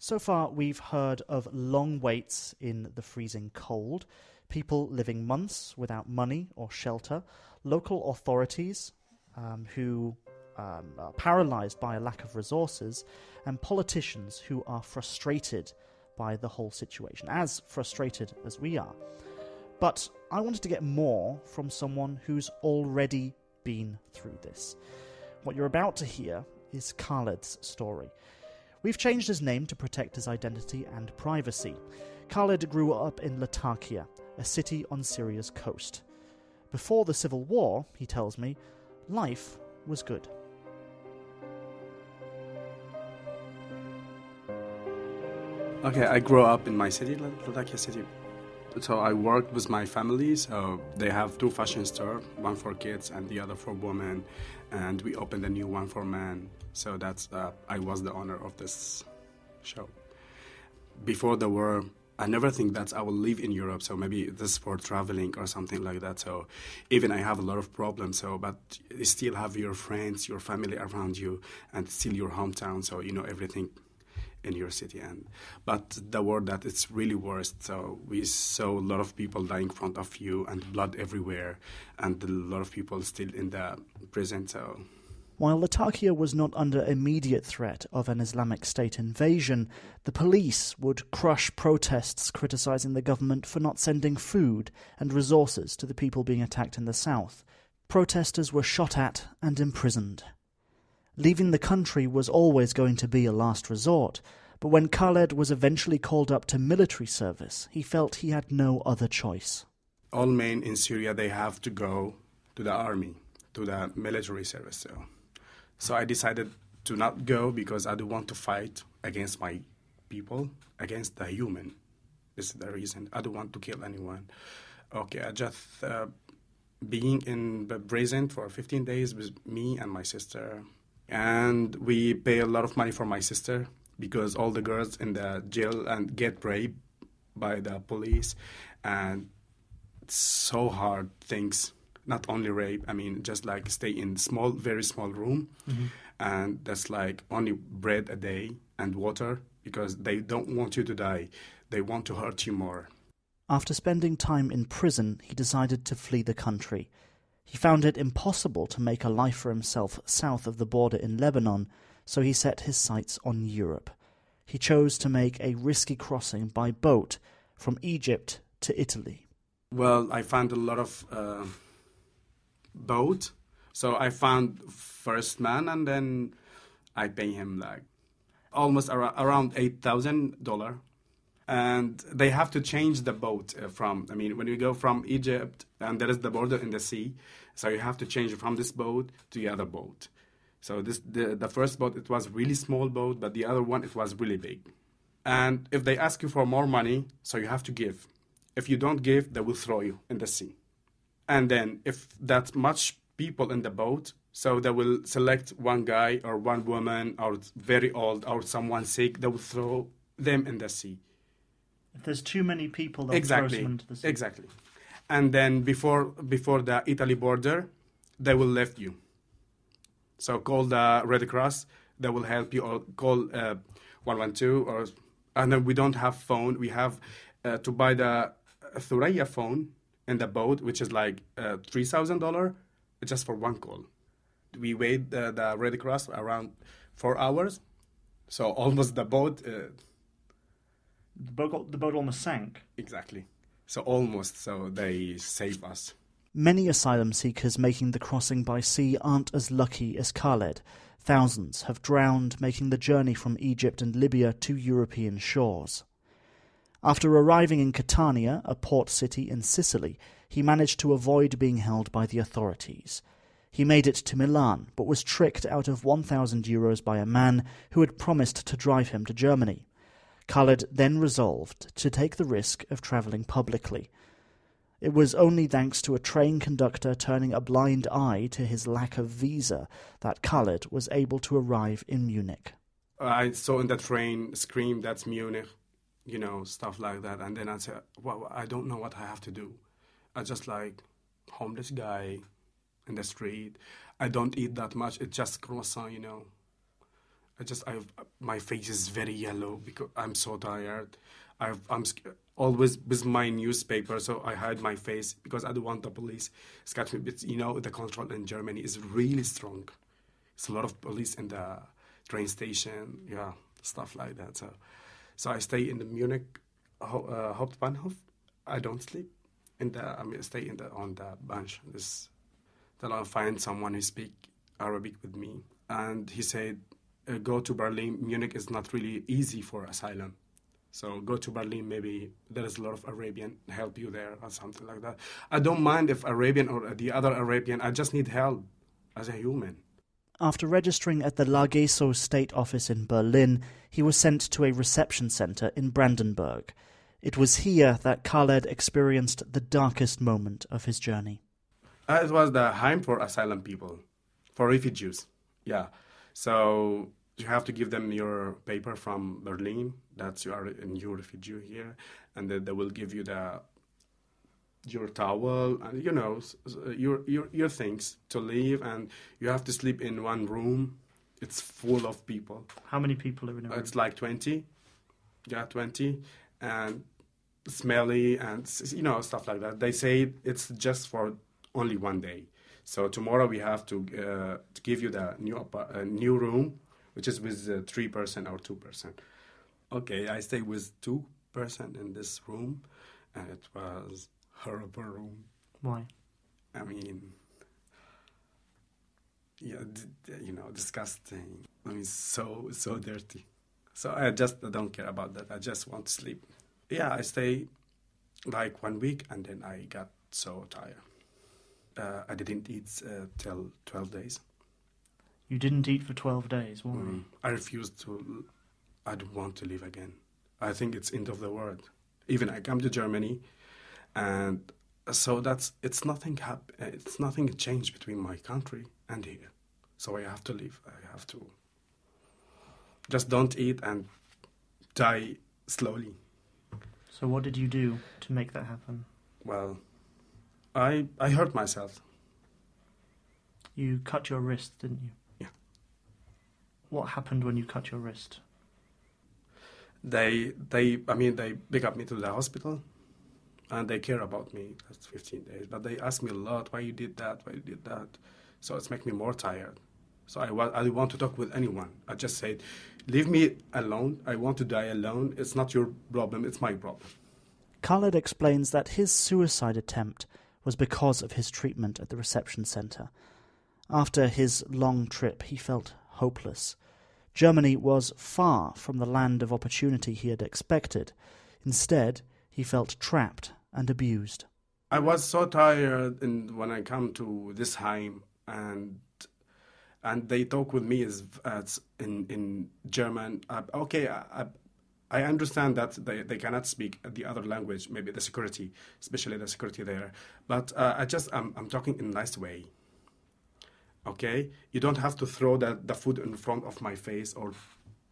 So far, we've heard of long waits in the freezing cold, people living months without money or shelter, local authorities who are paralyzed by a lack of resources, and politicians who are frustrated by the whole situation, as frustrated as we are. But I wanted to get more from someone who's already been through this. What you're about to hear is Khaled's story. We've changed his name to protect his identity and privacy. Khaled grew up in Latakia, a city on Syria's coast. Before the civil war, he tells me, life was good. Okay, I grew up in my city, Latakia city. So I worked with my family, so they have two fashion stores, one for kids and the other for women, and we opened a new one for men. So that's I was the owner of this show. Before the war, I never think that I will live in Europe, so maybe this is for traveling or something like that. So even I have a lot of problems, but you still have your friends, your family around you, and still your hometown, so you know everything in your city. But the war that it's really worse, so we saw a lot of people dying in front of you and blood everywhere, and a lot of people still in the prison. So while Latakia was not under immediate threat of an Islamic State invasion, the police would crush protests criticizing the government for not sending food and resources to the people being attacked in the south. Protesters were shot at and imprisoned. Leaving the country was always going to be a last resort, but when Khaled was eventually called up to military service, he felt he had no other choice. All men in Syria, they have to go to the army, to the military service. So I decided to not go because I don't want to fight against my people, against the human. This is the reason. I don't want to kill anyone. Okay, I just being in the prison for 15 days with me and my sister. And we pay a lot of money for my sister because all the girls in the jail and get raped by the police. And it's so hard things. Not only rape, I mean, just like stay in small, very small room. Mm-hmm. And that's like only bread a day and water because they don't want you to die. They want to hurt you more. After spending time in prison, he decided to flee the country. He found it impossible to make a life for himself south of the border in Lebanon, so he set his sights on Europe. He chose to make a risky crossing by boat from Egypt to Italy. Well, I found a lot of boat. So I found first man, and then I pay him like almost around $8,000. And they have to change the boat when you go from Egypt, and there is the border in the sea, so you have to change from this boat to the other boat. So the first boat, it was really small boat, but the other one, it was really big. And if they ask you for more money, so you have to give. If you don't give, they will throw you in the sea. And then if that much people in the boat, so they will select one guy or one woman or very old or someone sick, they will throw them in the sea. If there's too many people, they'll throw them into the sea. Exactly. And then before the Italy border, they will lift you. So call the Red Cross, they will help you, or call 112, and then we don't have phone. We have to buy the Thuraya phone in the boat, which is like $3,000 just for one call. We wait the Red Cross around 4 hours, so almost the boat... The boat almost sank. Exactly. So almost, so they save us. Many asylum seekers making the crossing by sea aren't as lucky as Khaled. Thousands have drowned making the journey from Egypt and Libya to European shores. After arriving in Catania, a port city in Sicily, he managed to avoid being held by the authorities. He made it to Milan, but was tricked out of €1,000 by a man who had promised to drive him to Germany. Khaled then resolved to take the risk of travelling publicly. It was only thanks to a train conductor turning a blind eye to his lack of visa that Khaled was able to arrive in Munich. I saw in the train scream, "That's Munich," stuff like that. And then I said, well, I don't know what I have to do. I just like homeless guy in the street. I don't eat that much. It's just croissant, My face is very yellow because I'm so tired. Always with my newspaper, so I hide my face because I don't want the police to catch me. But the control in Germany is really strong. It's a lot of police in the train station, stuff like that. So I stay in the Munich Hauptbahnhof. I don't sleep stay on the bench. Then I'll find someone who speak Arabic with me, and he said, "Go to Berlin. Munich is not really easy for asylum, so go to Berlin. Maybe there is a lot of Arabian help you there or something like that." I don't mind if Arabian or the other Arabian. I just need help as a human. After registering at the Lageso State Office in Berlin, he was sent to a reception centre in Brandenburg. It was here that Khaled experienced the darkest moment of his journey. It was the Heim for asylum people, for refugees. Yeah. So you have to give them your paper from Berlin, that you are a new refugee here, and then they will give you your towel and your things to leave, and you have to sleep in one room. It's full of people. How many people are in a room? It's like 20. Yeah, 20, and smelly and stuff like that. They say it's just for only one day. So tomorrow we have to give you the new room, which is with 3% or 2%. Okay, I stay with 2% in this room, and it was horrible room. Why? I mean, disgusting. I mean, so dirty. So I don't care about that. I just want to sleep. Yeah, I stay like 1 week, and then I got so tired. I didn't eat till 12 days. You didn't eat for 12 days? Why? I refused to. I don't want to live again. I think it's end of the world. Even I come to Germany, and so it's nothing. It's nothing changed between my country and here. So I have to leave. I have to just don't eat and die slowly. So what did you do to make that happen? Well, I hurt myself. You cut your wrist, didn't you? Yeah. What happened when you cut your wrist? They pick up me to the hospital, and they care about me. That's 15 days. But they ask me a lot, why you did that. So it's make me more tired. So I don't want to talk with anyone. I just said, leave me alone. I want to die alone. It's not your problem. It's my problem. Khaled explains that his suicide attempt was because of his treatment at the reception centre. After his long trip, he felt hopeless. Germany was far from the land of opportunity he had expected. Instead, he felt trapped and abused. I was so tired when I come to this Heim, and they talk with me as in German. I understand that they cannot speak the other language, maybe the security, especially the security there. But I'm talking in a nice way. Okay? You don't have to throw the food in front of my face or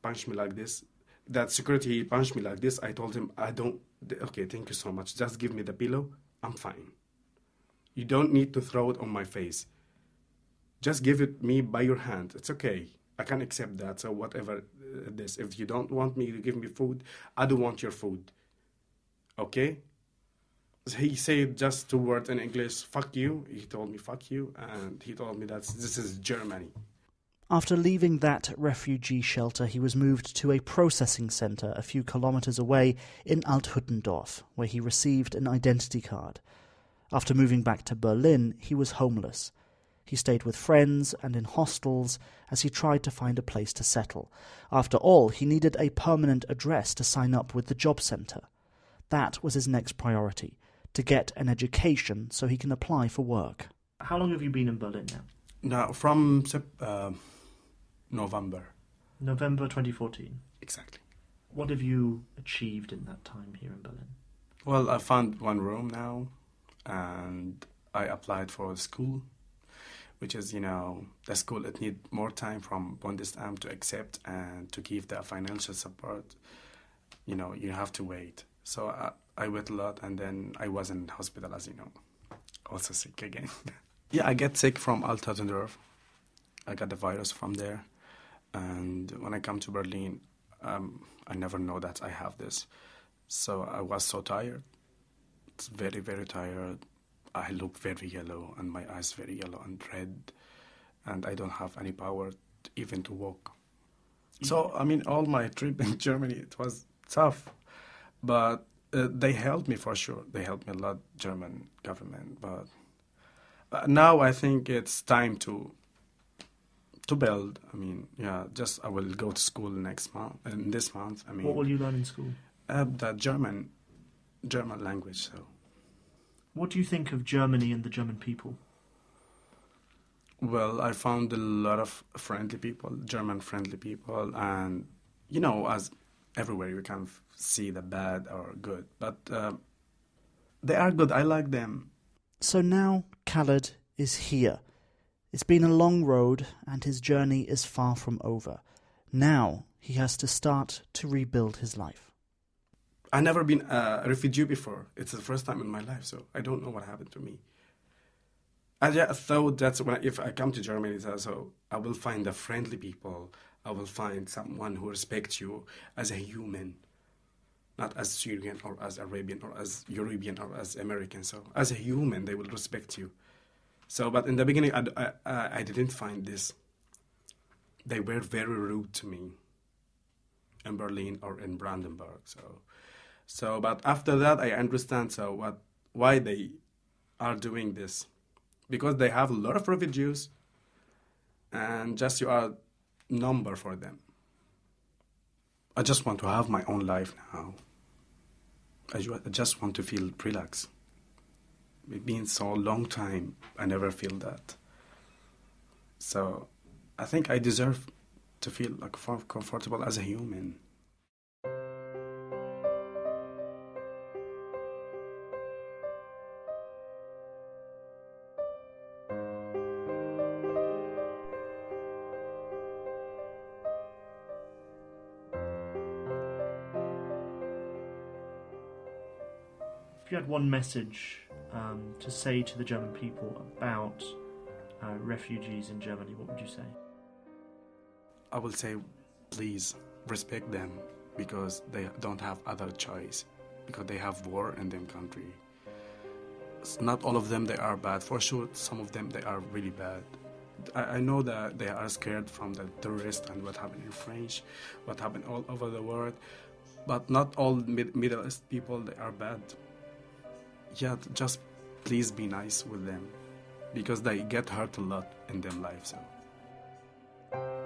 punch me like this. That security punched me like this. I told him, okay, thank you so much. Just give me the pillow. I'm fine. You don't need to throw it on my face. Just give it me by your hand. It's okay. I can accept that. So whatever this. If you don't want me to give me food, I don't want your food. Okay? He said just 2 words in English, fuck you. He told me fuck you, and he told me that this is Germany. After leaving that refugee shelter, he was moved to a processing centre a few kilometres away in Alt-Huttendorf, where he received an identity card. After moving back to Berlin, he was homeless. He stayed with friends and in hostels as he tried to find a place to settle. After all, he needed a permanent address to sign up with the job centre. That was his next priority, to get an education so he can apply for work. How long have you been in Berlin now? No, from November. November 2014? Exactly. What have you achieved in that time here in Berlin? Well, I found one room now, and I applied for a school, which is, the school, it need more time from Bundesamt to accept and to give the financial support. You have to wait. So I wait a lot, and then I was in hospital, as you know, also sick again. Yeah, I get sick from Alt-Huttendorf. I got the virus from there. And when I come to Berlin, I never know that I have this. So I was so tired. It's very, very tired. I look very yellow, and my eyes very yellow and red, and I don't have any power even to walk. So, I mean, all my trip in Germany, it was tough, but they helped me for sure. They helped me a lot, German government. But now I think it's time to build. I mean, yeah, just I will go to school next month, and this month. I mean, what will you learn in school? The German language. So, what do you think of Germany and the German people? well, I found a lot of friendly people, German-friendly people, and as everywhere you can see the bad or good, but they are good. I like them. So now Khaled is here. It's been a long road and his journey is far from over. Now he has to start to rebuild his life. I've never been a refugee before. It's the first time in my life, so I don't know what happened to me. I just thought that if I come to Germany, so I will find the friendly people. I will find someone who respects you as a human, not as Syrian or as Arabian or as European or as American. So as a human, they will respect you. So, but in the beginning, I didn't find this. They were very rude to me in Berlin or in Brandenburg. So, but after that, I understand why they are doing this, because they have a lot of refugees, and just you are number for them. I just want to have my own life now. I just want to feel relaxed. It's been so long time, I never feel that. So I think I deserve to feel like comfortable as a human. If you had one message to say to the German people about refugees in Germany, what would you say? I will say, please respect them, because they don't have other choice, because they have war in their country. It's not all of them they are bad. For sure, some of them they are really bad. I know that they are scared from the terrorists and what happened in France, what happened all over the world, but not all Middle East people they are bad. Yeah, just please be nice with them, because they get hurt a lot in their lives. So.